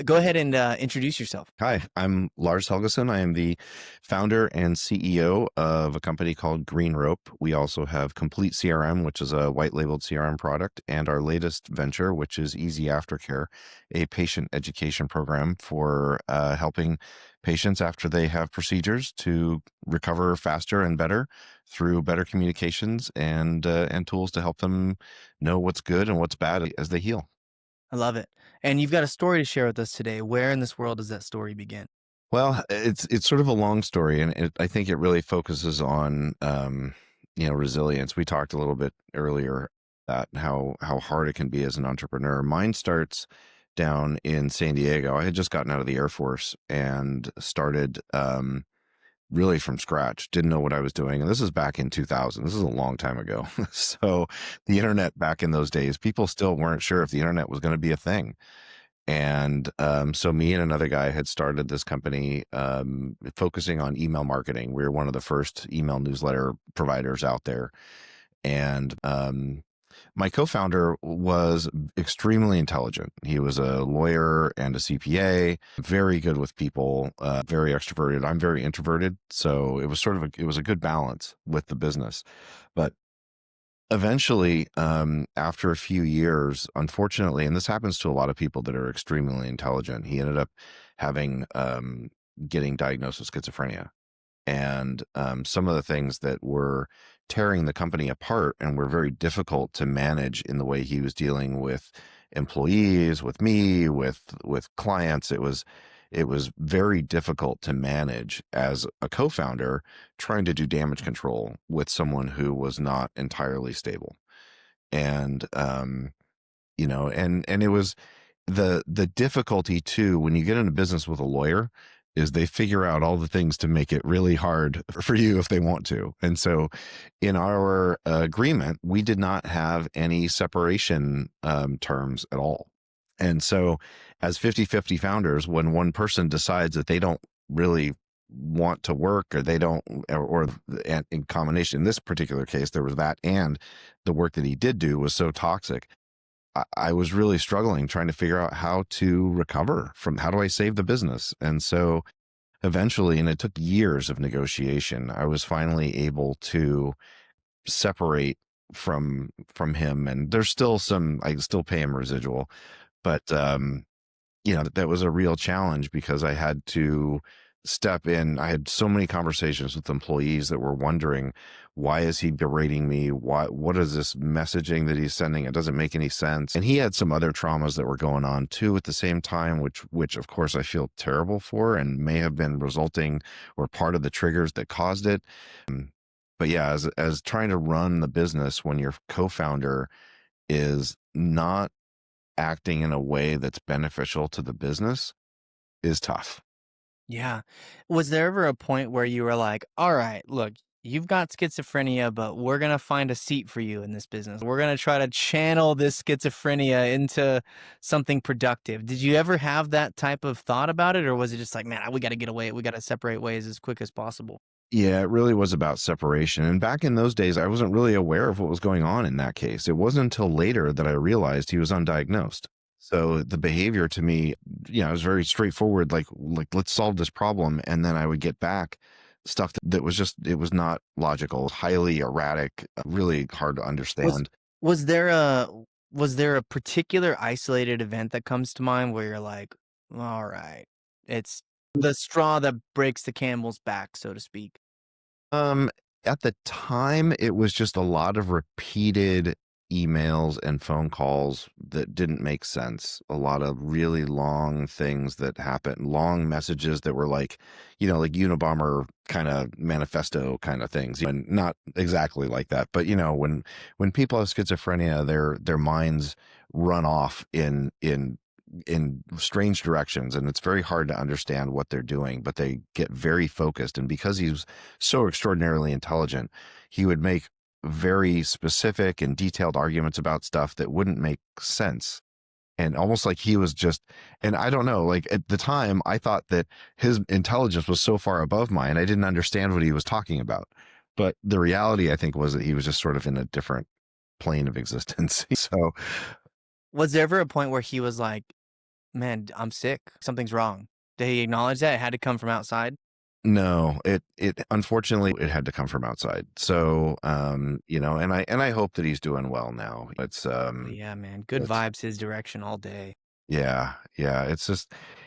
Go ahead and introduce yourself. Hi, I'm Lars Helgeson. I am the founder and CEO of a company called Green Rope. We also have Complete CRM, which is a white labeled CRM product, and our latest venture, which is Easy Aftercare, a patient education program for helping patients after they have procedures to recover faster and better through better communications and tools to help them know what's good and what's bad as they heal. I love it. And you've got a story to share with us today. Where in this world does that story begin? Well, it's sort of a long story, and I think it really focuses on resilience. We talked a little bit earlier about how hard it can be as an entrepreneur. Mine starts down in San Diego. I had just gotten out of the Air Force and started really from scratch. Didn't know what I was doing, and this is back in 2000. This is a long time ago. So the internet back in those days, people still weren't sure if the internet was going to be a thing. And so me and another guy had started this company focusing on email marketing. We were one of the first email newsletter providers out there. And my co-founder was extremely intelligent. He was a lawyer and a CPA, very good with people, very extroverted. I'm very introverted. So it was it was a good balance with the business. But eventually, after a few years, unfortunately, and this happens to a lot of people that are extremely intelligent, he ended up having getting diagnosed with schizophrenia. And some of the things that were tearing the company apart and were very difficult to manage in the way he was dealing with employees, with me, with clients, it was very difficult to manage as a co-founder trying to do damage control with someone who was not entirely stable. And and it was the difficulty too when you get into business with a lawyer is they figure out all the things to make it really hard for you if they want to. And so in our agreement, we did not have any separation terms at all. And so as 50-50 founders, when one person decides that they don't really want to work or they don't, and in combination, in this particular case, there was that, and the work that he did do was so toxic. I was really struggling trying to figure out how to recover from, how do I save the business? And so eventually, and it took years of negotiation, I was finally able to separate from him. And there's still I still pay him residual, but that was a real challenge because I had to step in. I had so many conversations with employees that were wondering, why is he berating me? What is this messaging that he's sending? It doesn't make any sense. And he had some other traumas that were going on too at the same time, which of course I feel terrible for and may have been resulting or part of the triggers that caused it. But yeah, as trying to run the business when your co-founder is not acting in a way that's beneficial to the business is tough. Yeah. Was there ever a point where you were like, all right, look, you've got schizophrenia, but we're going to find a seat for you in this business. We're going to try to channel this schizophrenia into something productive. Did you ever have that type of thought about it? Or was it just like, man, we got to get away. We got to separate ways as quick as possible? Yeah, it really was about separation. And back in those days, I wasn't really aware of what was going on in that case. It wasn't until later that I realized he was undiagnosed. So the behavior to me, it was very straightforward, like let's solve this problem. And then I would get back stuff that was just, it was not logical, highly erratic, really hard to Was understand. was there a was there a particular isolated event that comes to mind where you're like, all right, it's the straw that breaks the camel's back, so to speak? Um, at the time, it was just a lot of repeated emails and phone calls that didn't make sense. A lot of really long things that happened, long messages that were like Unabomber kind of manifesto kind of things. And not exactly like that, but when people have schizophrenia, their minds run off in strange directions, and it's very hard to understand what they're doing, but they get very focused. And because he was so extraordinarily intelligent, he would make very specific and detailed arguments about stuff that wouldn't make sense. And almost like he was just, and I don't know, like at the time, I thought that his intelligence was so far above mine, I didn't understand what he was talking about. But the reality, I think, was that he was just sort of in a different plane of existence. So Was there ever a point where he was like, man, I'm sick. Something's wrong. Did he acknowledge that? It had to come from outside? No, it unfortunately it had to come from outside. So, and I hope that he's doing well now. Oh, yeah, man. Good It's vibes his direction all day. yeah, yeah.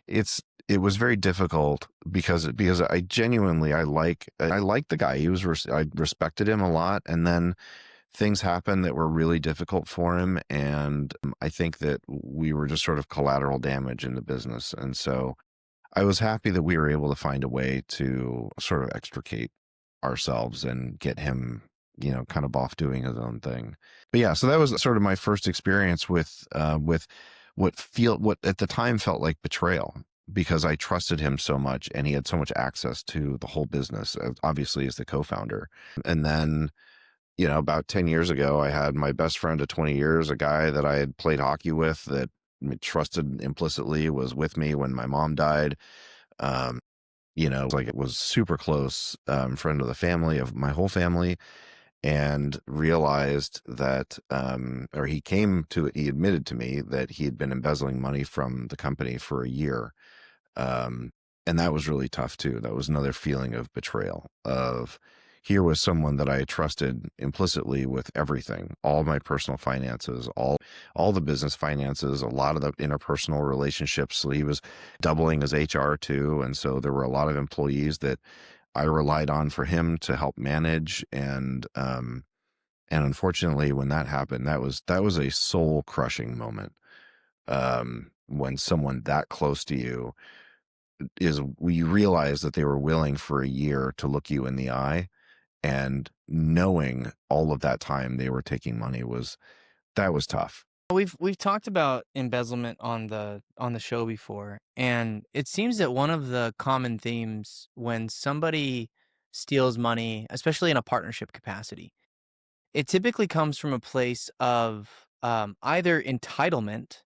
It was very difficult because I genuinely I like the guy. I respected him a lot, and then things happened that were really difficult for him, and I think that we were just sort of collateral damage in the business, and so I was happy that we were able to find a way to sort of extricate ourselves and get him, kind of off doing his own thing. But yeah, so that was sort of my first experience with what at the time felt like betrayal because I trusted him so much and he had so much access to the whole business, obviously as the co-founder. And then, about 10 years ago, I had my best friend of 20 years, a guy that I had played hockey with that trusted implicitly, was with me when my mom died. Um, like it was super close, friend of the family, of my whole family, and realized that, or he admitted to me that he had been embezzling money from the company for a year. Um, and that was really tough too. That was another feeling of betrayal of here was someone that I trusted implicitly with everything, all my personal finances, all the business finances, a lot of the interpersonal relationships. So he was doubling as HR too. And so there were a lot of employees that I relied on for him to help manage. And unfortunately when that happened, that was a soul crushing moment. When someone that close to you is we realized that they were willing for a year to look you in the eye, and knowing all of that time they were taking money that was tough. We've talked about embezzlement on the show before, and it seems that one of the common themes when somebody steals money, especially in a partnership capacity, it typically comes from a place of either entitlement,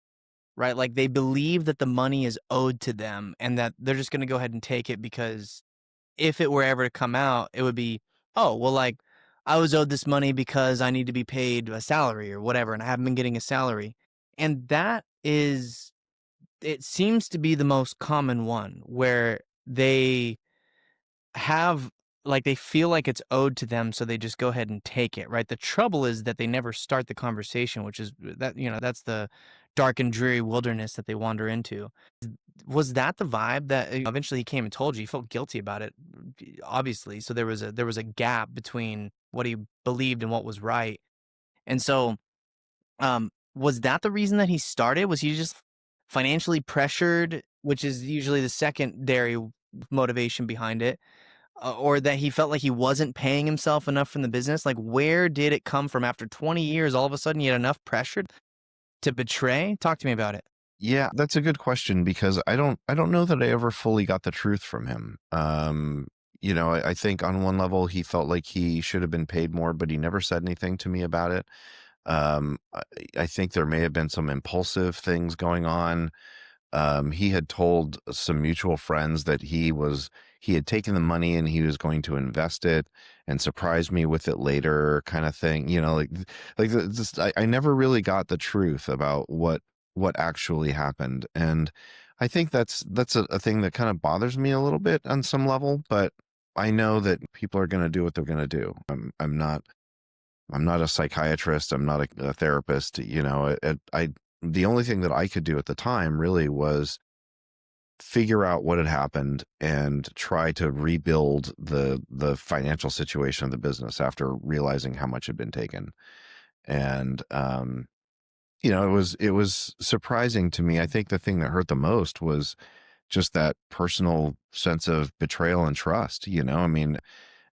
right? Like they believe that the money is owed to them and that they're just going to go ahead and take it because if it were ever to come out, it would be, oh, well, like I was owed this money because I need to be paid a salary or whatever, and I haven't been getting a salary. And that is, it seems to be the most common one where they have, like, they feel like it's owed to them, so they just go ahead and take it, right? The trouble is that they never start the conversation, which is that's the dark and dreary wilderness that they wander into. Was that the vibe that eventually he came and told you? He felt guilty about it, obviously. So there was a gap between what he believed and what was right. And so, was that the reason that he started? Was he just financially pressured, which is usually the secondary motivation behind it, or that he felt like he wasn't paying himself enough from the business? Like, where did it come from after 20 years? All of a sudden, he had enough pressure to betray. Talk to me about it. Yeah, that's a good question because I don't know that I ever fully got the truth from him. I think on one level he felt like he should have been paid more, but he never said anything to me about it. I think there may have been some impulsive things going on. He had told some mutual friends that he had taken the money and he was going to invest it and surprise me with it later, kind of thing. Just I never really got the truth about what actually happened, and I think that's a thing that kind of bothers me a little bit on some level. But I know that people are going to do what they're going to do. I'm not a psychiatrist. I'm not a therapist. The only thing that I could do at the time really was figure out what had happened and try to rebuild the financial situation of the business after realizing how much had been taken. And it was surprising to me. I think the thing that hurt the most was just that personal sense of betrayal and trust. I mean,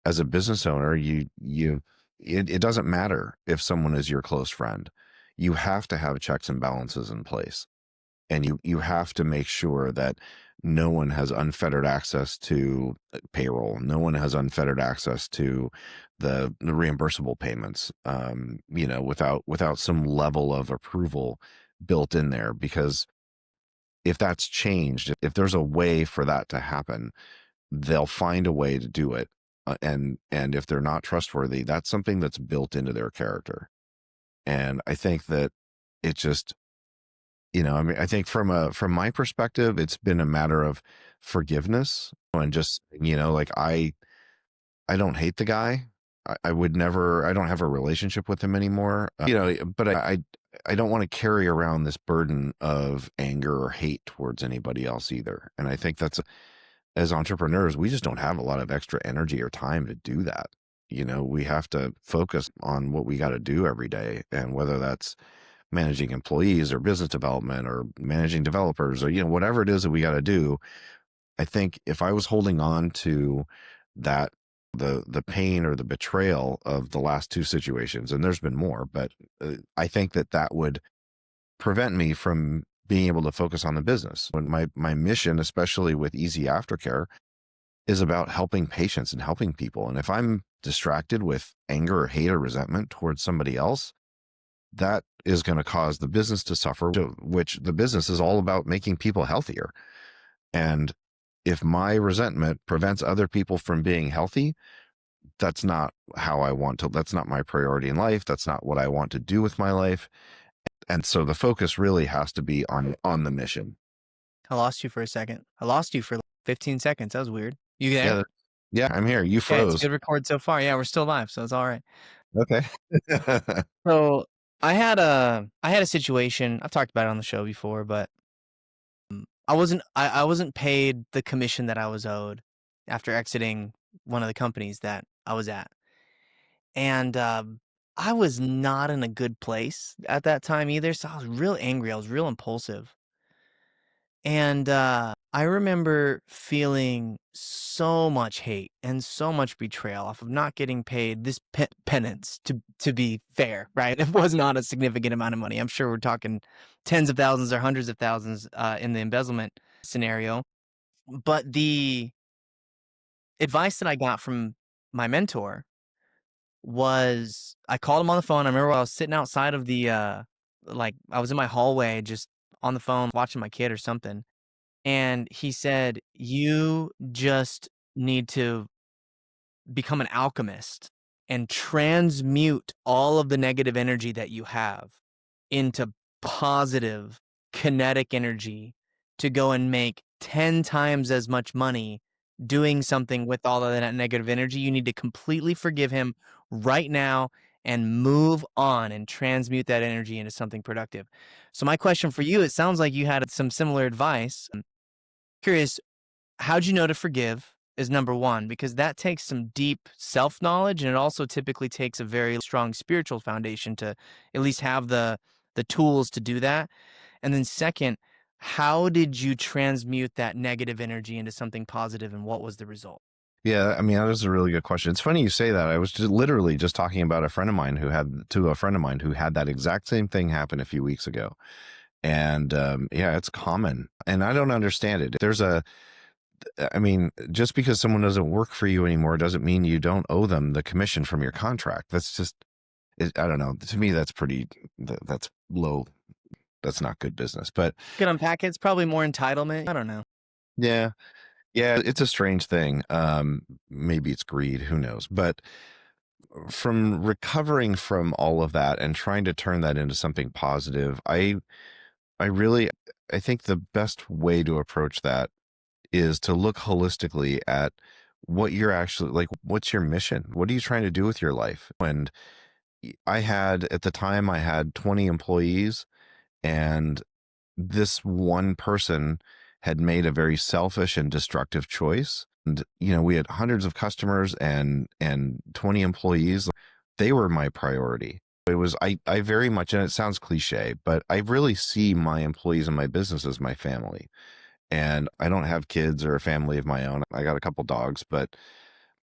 as a business owner, it doesn't matter if someone is your close friend. You have to have checks and balances in place, and you have to make sure that no one has unfettered access to payroll. No one has unfettered access to the reimbursable payments. Without some level of approval built in there, because if that's changed, if there's a way for that to happen, they'll find a way to do it. And if they're not trustworthy, that's something that's built into their character. And I think that it just I mean, I think from my perspective, it's been a matter of forgiveness and just, like I don't hate the guy. I would never, I don't have a relationship with him anymore. But I don't want to carry around this burden of anger or hate towards anybody else either. And I think as entrepreneurs, we just don't have a lot of extra energy or time to do that. We have to focus on what we got to do every day. And whether that's managing employees or business development or managing developers or, whatever it is that we got to do, I think if I was holding on to that, the pain or the betrayal of the last two situations, and there's been more, but I think that would prevent me from being able to focus on the business. When my mission, especially with Easy Aftercare, is about helping patients and helping people. And if I'm distracted with anger or hate or resentment towards somebody else, that is going to cause the business to suffer, which the business is all about making people healthier. And if my resentment prevents other people from being healthy, that's not how I want to, that's not my priority in life. That's not what I want to do with my life. And so the focus really has to be on the mission. I lost you for a second. I lost you for like 15 seconds. That was weird. You there? Yeah. Yeah, I'm here. You Okay, it's froze. good record so far. Yeah, we're still live, so it's all right. Okay. So I had a situation. I've talked about it on the show before, but I wasn't paid the commission that I was owed after exiting one of the companies that I was at. And I was not in a good place at that time either. So I was real angry. I was real impulsive. And I remember feeling so much hate and so much betrayal off of not getting paid this penance. To be fair, right? It was not a significant amount of money. I'm sure we're talking tens of thousands or hundreds of thousands in the embezzlement scenario. But the advice that I got from my mentor was I called him on the phone. I remember I was sitting outside of the like I was in my hallway just on the phone watching my kid or something. And he said, "You just need to become an alchemist and transmute all of the negative energy that you have into positive kinetic energy to go and make 10 times as much money doing something with all of that negative energy. You need to completely forgive him right now and move on and transmute that energy into something productive." So my question for you, it sounds like you had some similar advice. I'm curious, how'd you know to forgive is number one, because that takes some deep self-knowledge, and it also typically takes a very strong spiritual foundation to at least have the tools to do that. And then second, how did you transmute that negative energy into something positive, and what was the result? Yeah, I mean, that is a really good question. It's funny you say that. I was literally just talking about a friend of mine who had that exact same thing happen a few weeks ago. And yeah, it's common. And I don't understand it. I mean, just because someone doesn't work for you anymore doesn't mean you don't owe them the commission from your contract. That's just, I don't know. To me, that's low. That's not good business. But Could unpack it. It's probably more entitlement. I don't know. yeah, yeah, it's a strange thing. Maybe it's greed. Who knows? But from recovering from all of that and trying to turn that into something positive, I really, I think the best way to approach that is to look holistically at what you're actually like, what's your mission? What are you trying to do with your life? And at the time, I had 20 employees, and this one person had made a very selfish and destructive choice. And, we had hundreds of customers and 20 employees. They were my priority. I very much, and it sounds cliche, but I really see my employees and my business as my family. And I don't have kids or a family of my own. I got a couple dogs, but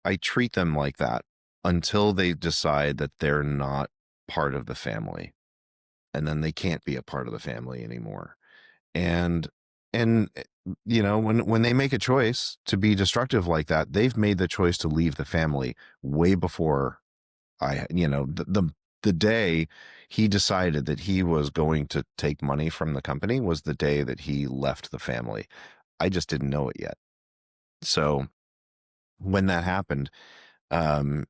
I treat them like that until they decide that they're not part of the family. And then they can't be a part of the family anymore. And when they make a choice to be destructive like that, they've made the choice to leave the family way before the day he decided that he was going to take money from the company was the day that he left the family. I just didn't know it yet. So when that happened, um,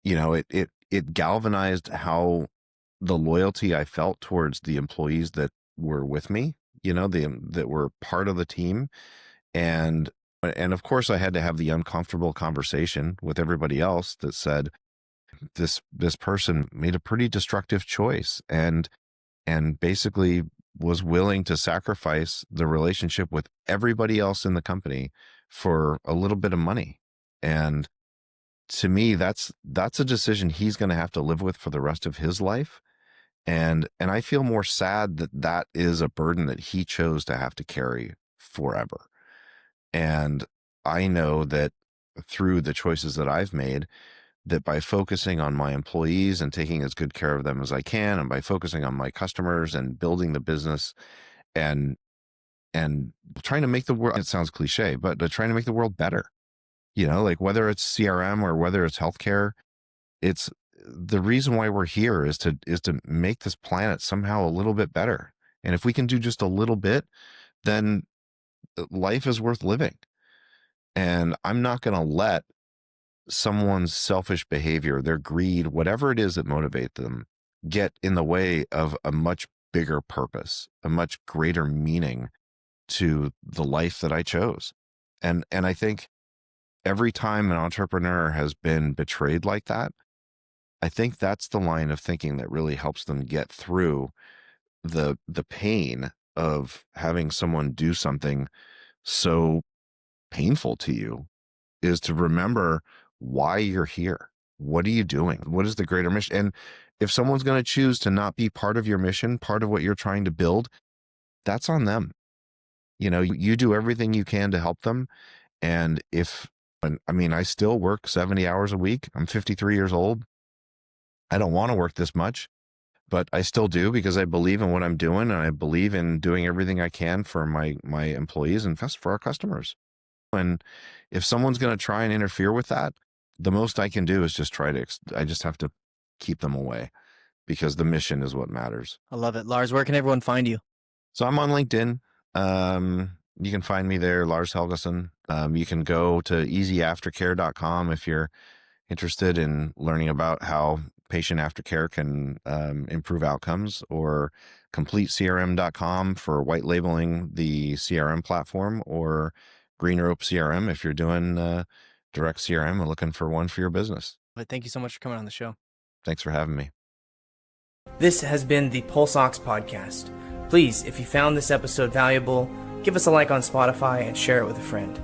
it galvanized how the loyalty I felt towards the employees that were with me that were part of the team. And of course I had to have the uncomfortable conversation with everybody else that said, this person made a pretty destructive choice and basically was willing to sacrifice the relationship with everybody else in the company for a little bit of money. And to me, that's a decision he's going to have to live with for the rest of his life. And I feel more sad that that is a burden that he chose to have to carry forever. And I know that through the choices that I've made, that by focusing on my employees and taking as good care of them as I can, and by focusing on my customers and building the business and trying to make the world, it sounds cliche, but trying to make the world better, like whether it's CRM or whether it's healthcare, it's the reason why we're here is to make this planet somehow a little bit better. And if we can do just a little bit, then life is worth living. And I'm not going to let someone's selfish behavior, their greed, whatever it is that motivate them, get in the way of a much bigger purpose, a much greater meaning to the life that I chose. And I think every time an entrepreneur has been betrayed like that, I think that's the line of thinking that really helps them get through the pain of having someone do something so painful to you, is to remember why you're here. What are you doing? What is the greater mission? And if someone's going to choose to not be part of your mission, part of what you're trying to build, that's on them. You do everything you can to help them. And I still work 70 hours a week. I'm 53 years old. I don't want to work this much, but I still do because I believe in what I'm doing, and I believe in doing everything I can for my employees and for our customers. And if someone's going to try and interfere with that, the most I can do is just I just have to keep them away, because the mission is what matters. I love it. Lars, where can everyone find you? So I'm on LinkedIn. You can find me there, Lars Helgeson. You can go to easyaftercare.com if you're interested in learning about how patient aftercare can improve outcomes, or completecrm.com for white labeling the CRM platform, or Green Rope CRM if you're doing direct CRM and looking for one for your business. But thank you so much for coming on the show. Thanks for having me. This has been the PulseOx podcast. Please, if you found this episode valuable, give us a like on Spotify and share it with a friend.